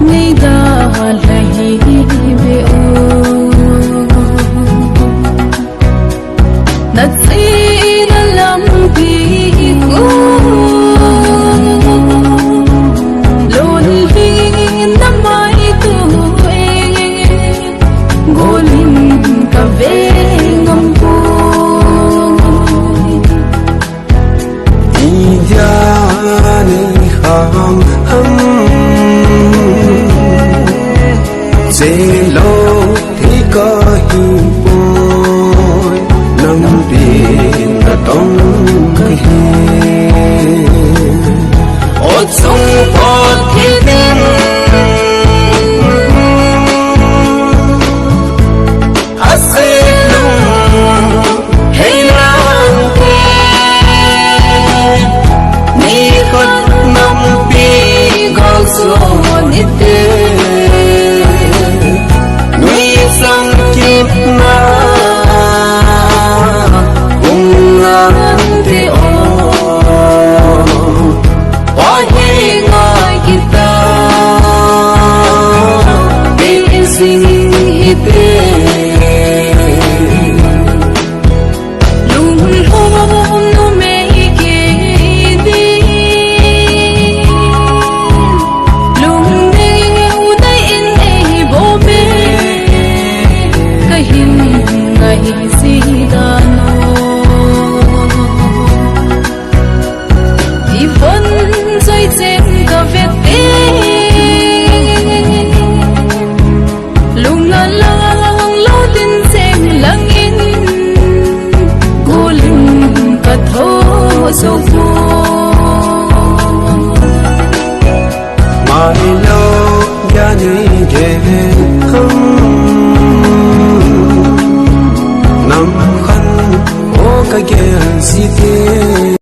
ngày đã lấy về ô nát gì đã làm vì cô luôn đi năm mai tuổi golin cả về ngâm vui đi ra nơi hàng dễ lâu thì có hình bôi nằm biển đã đông cái ốt sông ốt thì đêm hát xếp lung hay lang kê ni con nằm bi gò gió nít tê nuôi sang kiếp na cùng ngàn thế ô hoa hi ngài kita bên sinh hite so mai lâu gia đình về không